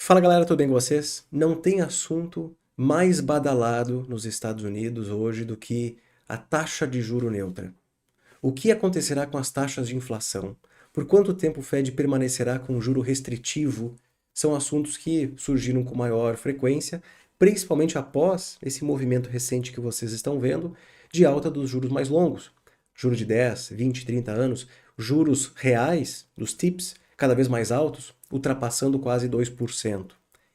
Fala galera, tudo bem com vocês? Não tem assunto mais badalado nos Estados Unidos hoje do que a taxa de juro neutra. O que acontecerá com as taxas de inflação? Por quanto tempo o Fed permanecerá com um juro restritivo? São assuntos que surgiram com maior frequência, principalmente após esse movimento recente que vocês estão vendo de alta dos juros mais longos. Juros de 10, 20, 30 anos, juros reais dos TIPS cada vez mais altos, ultrapassando quase 2%.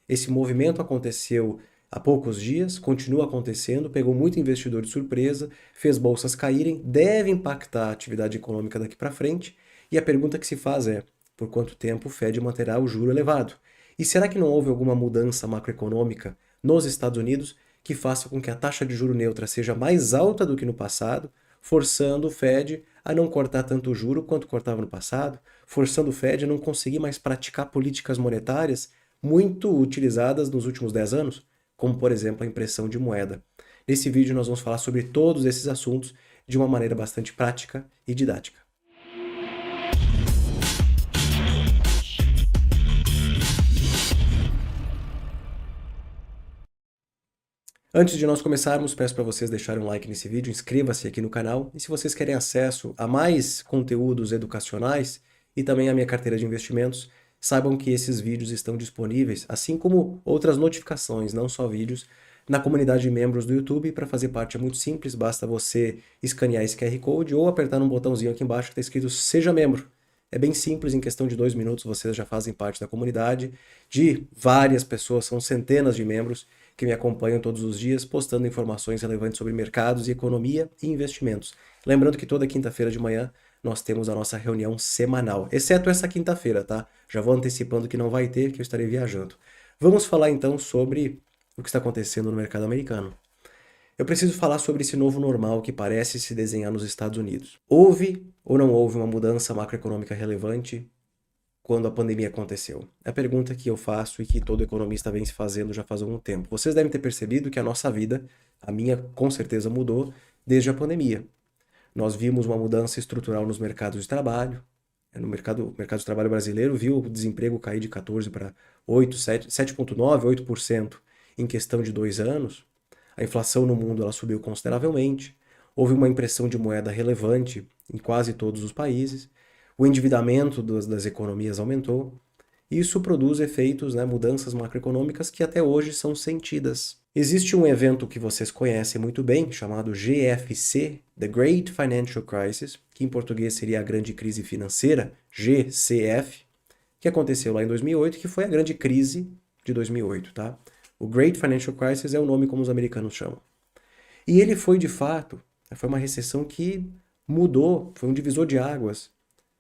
Esse movimento aconteceu há poucos dias, continua acontecendo, pegou muito investidor de surpresa, fez bolsas caírem, deve impactar a atividade econômica daqui para frente, e a pergunta que se faz é: por quanto tempo o Fed manterá o juro elevado? E será que não houve alguma mudança macroeconômica nos Estados Unidos que faça com que a taxa de juro neutra seja mais alta do que no passado, forçando o Fed a não cortar tanto o juro quanto cortava no passado, forçando o Fed a não conseguir mais praticar políticas monetárias muito utilizadas nos últimos 10 anos, como por exemplo a impressão de moeda. Nesse vídeo nós vamos falar sobre todos esses assuntos de uma maneira bastante prática e didática. Antes de nós começarmos, peço para vocês deixarem um like nesse vídeo, inscreva-se aqui no canal e se vocês querem acesso a mais conteúdos educacionais e também a minha carteira de investimentos, saibam que esses vídeos estão disponíveis, assim como outras notificações, não só vídeos, na comunidade de membros do YouTube. Para fazer parte é muito simples, basta você escanear esse QR Code ou apertar um botãozinho aqui embaixo que está escrito Seja Membro. É bem simples, em questão de 2 minutos vocês já fazem parte da comunidade de várias pessoas, são centenas de membros que me acompanham todos os dias, postando informações relevantes sobre mercados, economia e investimentos. Lembrando que toda quinta-feira de manhã nós temos a nossa reunião semanal, exceto essa quinta-feira, tá? Já vou antecipando que não vai ter, que eu estarei viajando. Vamos falar então sobre o que está acontecendo no mercado americano. Eu preciso falar sobre esse novo normal que parece se desenhar nos Estados Unidos. Houve ou não houve uma mudança macroeconômica relevante quando a pandemia aconteceu? É a pergunta que eu faço e que todo economista vem se fazendo já faz algum tempo. Vocês devem ter percebido que a nossa vida, a minha com certeza mudou desde a pandemia. Nós vimos uma mudança estrutural nos mercados de trabalho. No mercado de trabalho brasileiro viu o desemprego cair de 14 para 8, 7,9, 8% em questão de 2 anos. A inflação no mundo ela subiu consideravelmente. Houve uma impressão de moeda relevante em quase todos os países. O endividamento das economias aumentou. Isso produz efeitos, né, mudanças macroeconômicas que até hoje são sentidas. Existe um evento que vocês conhecem muito bem, chamado GFC, The Great Financial Crisis, que em português seria a Grande Crise Financeira, GCF, que aconteceu lá em 2008, que foi a grande crise de 2008, tá? O Great Financial Crisis é o nome como os americanos chamam. E ele foi, de fato, foi uma recessão que mudou, foi um divisor de águas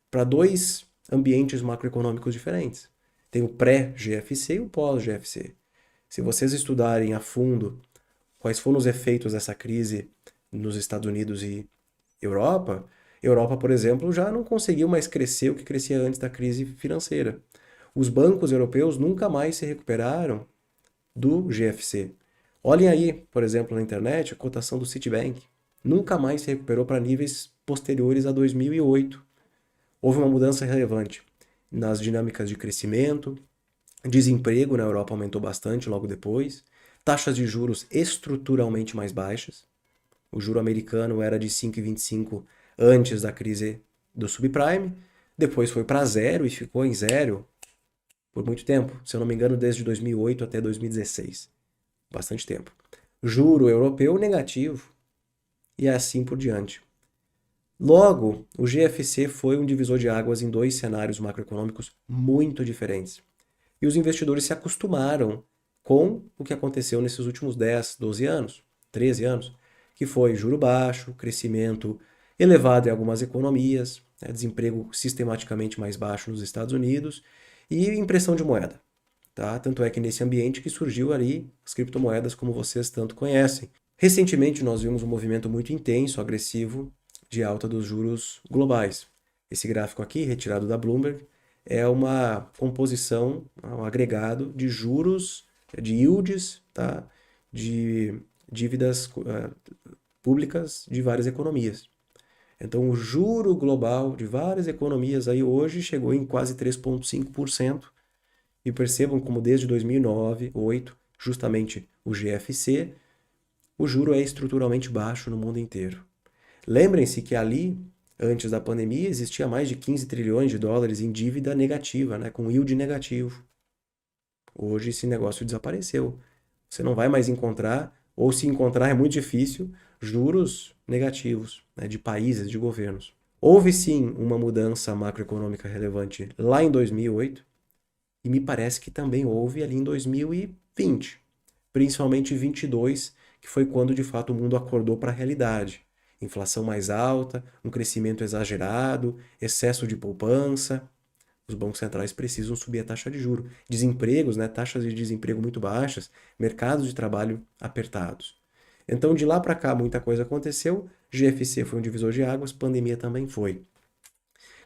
para dois ambientes macroeconômicos diferentes. Tem o pré-GFC e o pós-GFC. Se vocês estudarem a fundo quais foram os efeitos dessa crise nos Estados Unidos e Europa, por exemplo, já não conseguiu mais crescer o que crescia antes da crise financeira. Os bancos europeus nunca mais se recuperaram do GFC. Olhem aí, por exemplo, na internet, a cotação do Citibank. Nunca mais se recuperou para níveis posteriores a 2008. Houve uma mudança relevante nas dinâmicas de crescimento, desemprego na Europa aumentou bastante logo depois, taxas de juros estruturalmente mais baixas. O juro americano era de 5,25 antes da crise do subprime, depois foi para zero e ficou em zero por muito tempo, se eu não me engano, desde 2008 até 2016. Bastante tempo. Juro europeu negativo e assim por diante. Logo, o GFC foi um divisor de águas em dois cenários macroeconômicos muito diferentes. E os investidores se acostumaram com o que aconteceu nesses últimos 10, 12 anos, 13 anos, que foi juro baixo, crescimento elevado em algumas economias, né, desemprego sistematicamente mais baixo nos Estados Unidos e impressão de moeda. Tá? Tanto é que nesse ambiente que surgiu ali as criptomoedas como vocês tanto conhecem. Recentemente nós vimos um movimento muito intenso, agressivo, de alta dos juros globais. Esse gráfico aqui, retirado da Bloomberg, é uma composição, um agregado de juros, de yields, tá? De dívidas públicas de várias economias. Então, o juro global de várias economias aí hoje chegou em quase 3,5%, E percebam como desde 2009, 2008, justamente o GFC, o juro é estruturalmente baixo no mundo inteiro. Lembrem-se que ali, antes da pandemia, existia mais de 15 trilhões de dólares em dívida negativa, né, com yield negativo. Hoje esse negócio desapareceu. Você não vai mais encontrar, ou se encontrar é muito difícil, juros negativos, né, de países, de governos. Houve sim uma mudança macroeconômica relevante lá em 2008 e me parece que também houve ali em 2020, principalmente em 22, que foi quando de fato o mundo acordou para a realidade. Inflação mais alta, um crescimento exagerado, excesso de poupança. Os bancos centrais precisam subir a taxa de juros. Desempregos, né, taxas de desemprego muito baixas, mercados de trabalho apertados. Então, de lá para cá, muita coisa aconteceu. GFC foi um divisor de águas, pandemia também foi.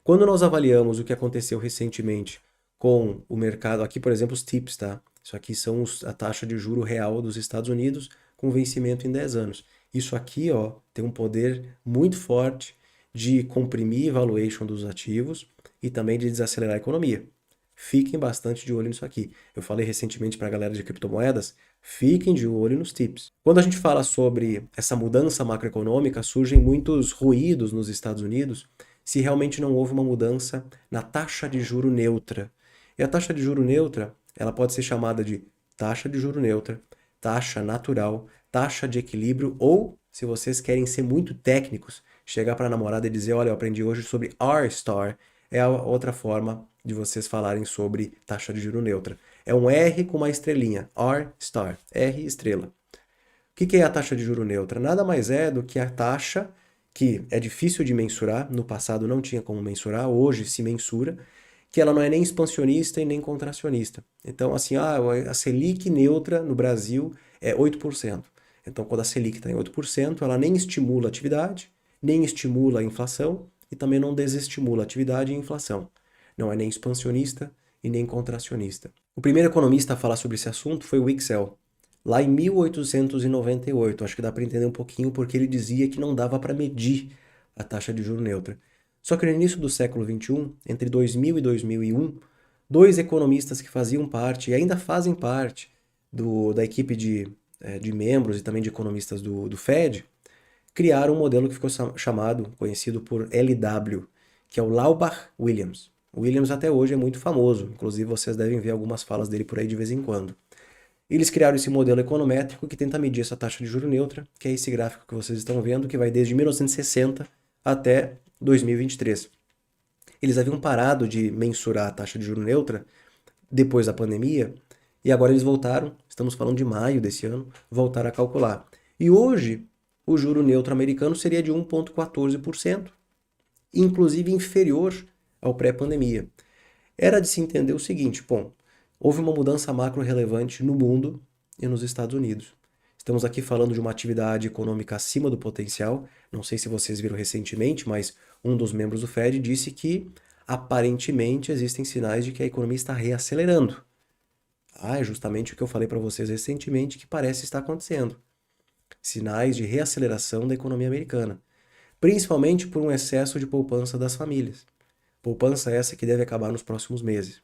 Quando nós avaliamos o que aconteceu recentemente com o mercado, aqui, por exemplo, os TIPS, tá? Isso aqui são a taxa de juro real dos Estados Unidos com vencimento em 10 anos. Isso aqui, ó, tem um poder muito forte de comprimir valuation dos ativos e também de desacelerar a economia. Fiquem bastante de olho nisso aqui. Eu falei recentemente para a galera de criptomoedas, fiquem de olho nos TIPS. Quando a gente fala sobre essa mudança macroeconômica, surgem muitos ruídos nos Estados Unidos se realmente não houve uma mudança na taxa de juro neutra. E a taxa de juro neutra, ela pode ser chamada de taxa de juro neutra, taxa natural, taxa de equilíbrio ou, se vocês querem ser muito técnicos, chegar para a namorada e dizer, olha, eu aprendi hoje sobre R-star, é a outra forma de vocês falarem sobre taxa de juro neutra. É um R com uma estrelinha, R-star, R estrela. O que é a taxa de juro neutra? Nada mais é do que a taxa que é difícil de mensurar, no passado não tinha como mensurar, hoje se mensura, que ela não é nem expansionista e nem contracionista. Então, assim, a Selic neutra no Brasil é 8%. Então, quando a Selic está em 8%, ela nem estimula a atividade, nem estimula a inflação e também não desestimula a atividade e a inflação. Não é nem expansionista e nem contracionista. O primeiro economista a falar sobre esse assunto foi o Wicksell, lá em 1898. Acho que dá para entender um pouquinho porque ele dizia que não dava para medir a taxa de juro neutra. Só que no início do século XXI, entre 2000 e 2001, dois economistas que faziam parte e ainda fazem parte da equipe de membros e também de economistas do Fed, criaram um modelo que ficou chamado, conhecido por LW, que é o Laubach-Williams. O Williams até hoje é muito famoso, inclusive vocês devem ver algumas falas dele por aí de vez em quando. Eles criaram esse modelo econométrico que tenta medir essa taxa de juro neutra, que é esse gráfico que vocês estão vendo, que vai desde 1960 até 2023. Eles haviam parado de mensurar a taxa de juro neutra depois da pandemia e agora eles voltaram, estamos falando de maio desse ano, voltaram a calcular. E hoje o juro neutro americano seria de 1,14%, inclusive inferior ao pré-pandemia. Era de se entender o seguinte, bom, houve uma mudança macro relevante no mundo e nos Estados Unidos. Estamos aqui falando de uma atividade econômica acima do potencial. Não sei se vocês viram recentemente, mas um dos membros do Fed disse que aparentemente existem sinais de que a economia está reacelerando. É justamente o que eu falei para vocês recentemente que parece estar acontecendo. Sinais de reaceleração da economia americana, principalmente por um excesso de poupança das famílias. Poupança essa que deve acabar nos próximos meses.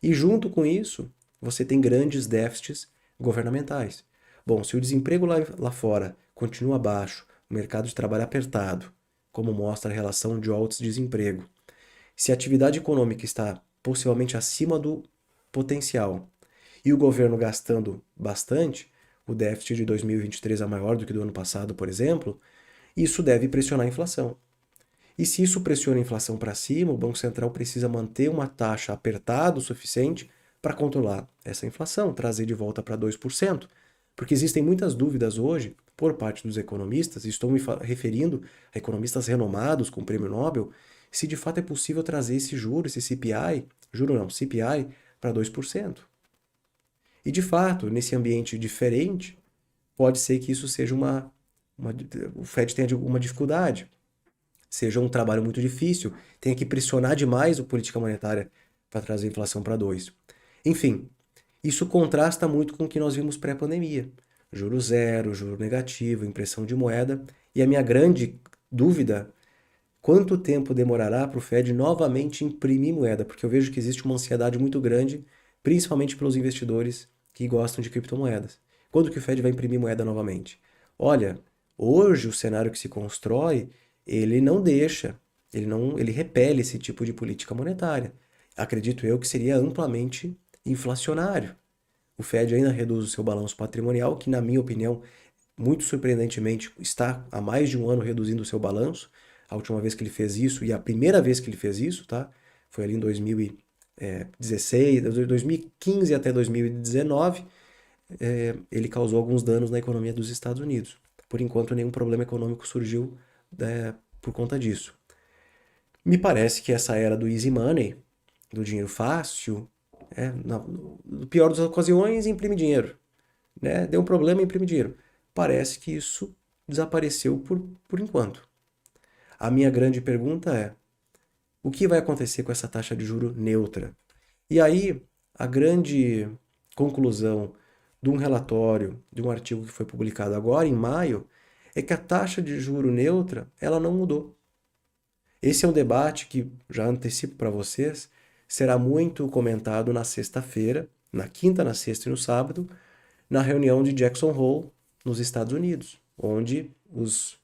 E junto com isso, você tem grandes déficits governamentais. Bom, se o desemprego lá fora continua baixo, o mercado de trabalho apertado, como mostra a relação de desemprego, se a atividade econômica está possivelmente acima do potencial e o governo gastando bastante, o déficit de 2023 é maior do que do ano passado, por exemplo, isso deve pressionar a inflação. E se isso pressiona a inflação para cima, o Banco Central precisa manter uma taxa apertada o suficiente para controlar essa inflação, trazer de volta para 2%. Porque existem muitas dúvidas hoje, por parte dos economistas, e estou me referindo a economistas renomados com prêmio Nobel, se de fato é possível trazer esse juro, esse CPI, juro não, CPI, para 2%. E de fato, nesse ambiente diferente, pode ser que isso seja o Fed tenha alguma dificuldade, seja um trabalho muito difícil, tenha que pressionar demais a política monetária para trazer a inflação para 2%. Enfim, isso contrasta muito com o que nós vimos pré-pandemia. Juro zero, juro negativo, impressão de moeda. E a minha grande dúvida, quanto tempo demorará para o Fed novamente imprimir moeda? Porque eu vejo que existe uma ansiedade muito grande principalmente pelos investidores que gostam de criptomoedas. Quando que o Fed vai imprimir moeda novamente? Olha, hoje o cenário que se constrói, ele não deixa, ele repele esse tipo de política monetária. Acredito eu que seria amplamente inflacionário. O Fed ainda reduz o seu balanço patrimonial, que na minha opinião, muito surpreendentemente, está há mais de um ano reduzindo o seu balanço. A última vez que ele fez isso, e a primeira vez que ele fez isso, tá? Foi ali em 2016, 2015 até 2019, ele causou alguns danos na economia dos Estados Unidos. Por enquanto, nenhum problema econômico surgiu, por conta disso. Me parece que essa era do easy money, do dinheiro fácil, no pior das ocasiões, imprime dinheiro. Né? Deu um problema, imprime dinheiro. Parece que isso desapareceu por enquanto. A minha grande pergunta é: o que vai acontecer com essa taxa de juro neutra? E aí, a grande conclusão de um relatório, de um artigo que foi publicado agora em maio, é que a taxa de juro neutra, ela não mudou. Esse é um debate que, já antecipo para vocês, será muito comentado na sexta-feira, na quinta, na sexta e no sábado, na reunião de Jackson Hole, nos Estados Unidos, onde os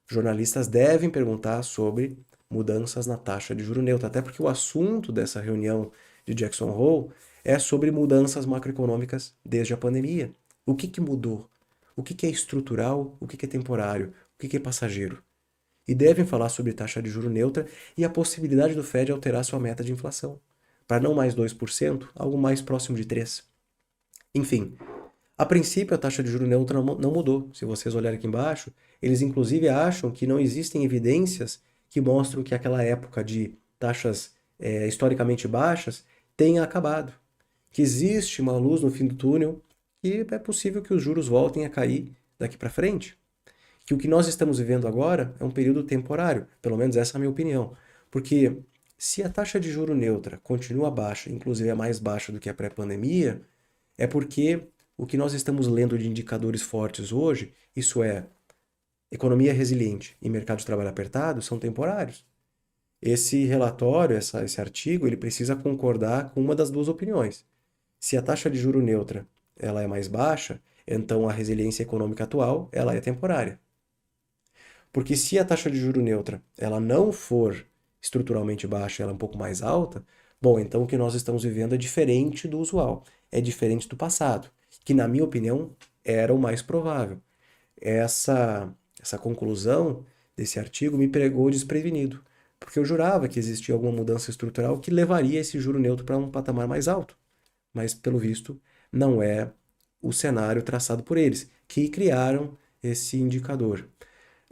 jornalistas devem perguntar sobre mudanças na taxa de juro neutro, até porque o assunto dessa reunião de Jackson Hole é sobre mudanças macroeconômicas desde a pandemia. O que mudou? O que é estrutural? O que é temporário? O que é passageiro? E devem falar sobre taxa de juro neutra e a possibilidade do Fed alterar sua meta de inflação, para não mais 2%, algo mais próximo de 3%. Enfim, a princípio, a taxa de juro neutra não mudou. Se vocês olharem aqui embaixo, eles inclusive acham que não existem evidências que mostram que aquela época de taxas historicamente baixas tenha acabado. Que existe uma luz no fim do túnel e é possível que os juros voltem a cair daqui para frente. Que o que nós estamos vivendo agora é um período temporário, pelo menos essa é a minha opinião. Porque se a taxa de juro neutra continua baixa, inclusive é mais baixa do que a pré-pandemia, é porque o que nós estamos lendo de indicadores fortes hoje, isso é, economia resiliente e mercado de trabalho apertado, são temporários. Esse relatório, esse artigo, ele precisa concordar com uma das duas opiniões. Se a taxa de juro neutra ela é mais baixa, então a resiliência econômica atual ela é temporária. Porque se a taxa de juro neutra ela não for estruturalmente baixa, ela é um pouco mais alta, bom, então o que nós estamos vivendo é diferente do usual, é diferente do passado, que na minha opinião era o mais provável. Essa conclusão desse artigo me pegou desprevenido, porque eu jurava que existia alguma mudança estrutural que levaria esse juro neutro para um patamar mais alto, mas pelo visto não é o cenário traçado por eles, que criaram esse indicador.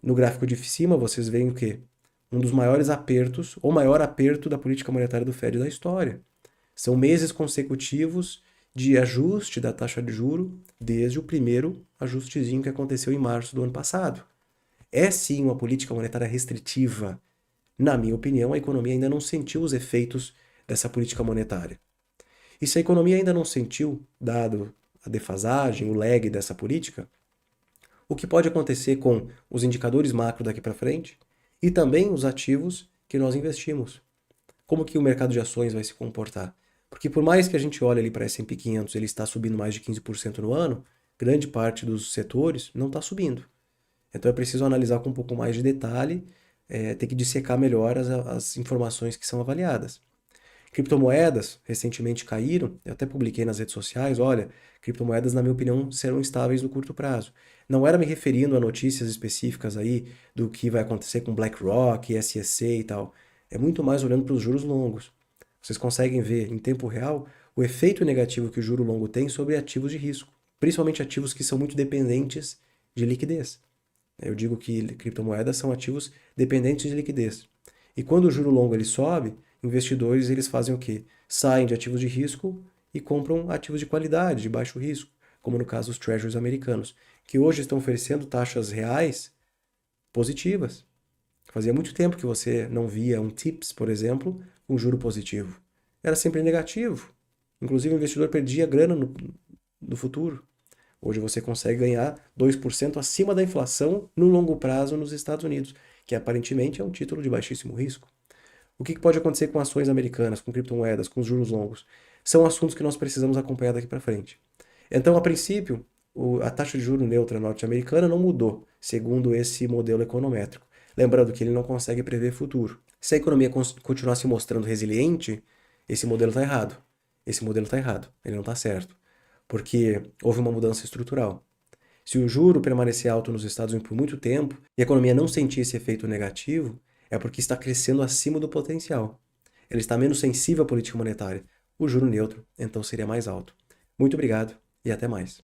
No gráfico de cima, vocês veem o quê? Um dos maiores apertos, ou maior aperto da política monetária do Fed da história. São meses consecutivos de ajuste da taxa de juro desde o primeiro ajustezinho que aconteceu em março do ano passado. É sim uma política monetária restritiva. Na minha opinião, a economia ainda não sentiu os efeitos dessa política monetária. E se a economia ainda não sentiu, dado a defasagem, o lag dessa política, o que pode acontecer com os indicadores macro daqui para frente e também os ativos que nós investimos. Como que o mercado de ações vai se comportar? Porque por mais que a gente olhe ali para S&P 500, ele está subindo mais de 15% no ano, grande parte dos setores não está subindo. Então é preciso analisar com um pouco mais de detalhe, ter que dissecar melhor as informações que são avaliadas. Criptomoedas recentemente caíram, eu até publiquei nas redes sociais, olha, criptomoedas na minha opinião serão estáveis no curto prazo. Não era me referindo a notícias específicas aí do que vai acontecer com BlackRock, SEC e tal. É muito mais olhando para os juros longos. Vocês conseguem ver em tempo real o efeito negativo que o juro longo tem sobre ativos de risco, principalmente ativos que são muito dependentes de liquidez. Eu digo que criptomoedas são ativos dependentes de liquidez. E quando o juro longo ele sobe, investidores eles fazem o quê? Saem de ativos de risco e compram ativos de qualidade, de baixo risco, como no caso os treasuries americanos, que hoje estão oferecendo taxas reais positivas. Fazia muito tempo que você não via um TIPS, por exemplo, com juro positivo. Era sempre negativo. Inclusive o investidor perdia grana no futuro. Hoje você consegue ganhar 2% acima da inflação no longo prazo nos Estados Unidos, que aparentemente é um título de baixíssimo risco. O que pode acontecer com ações americanas, com criptomoedas, com os juros longos? são assuntos que nós precisamos acompanhar daqui para frente. Então, a princípio, a taxa de juros neutra norte-americana não mudou, segundo esse modelo econométrico. Lembrando que ele não consegue prever futuro. Se a economia continuar se mostrando resiliente, esse modelo está errado. Esse modelo está errado, ele não está certo. Porque houve uma mudança estrutural. Se o juro permanecer alto nos Estados Unidos por muito tempo e a economia não sentir esse efeito negativo, é porque está crescendo acima do potencial. Ele está menos sensível à política monetária. O juro neutro, então, seria mais alto. Muito obrigado e até mais.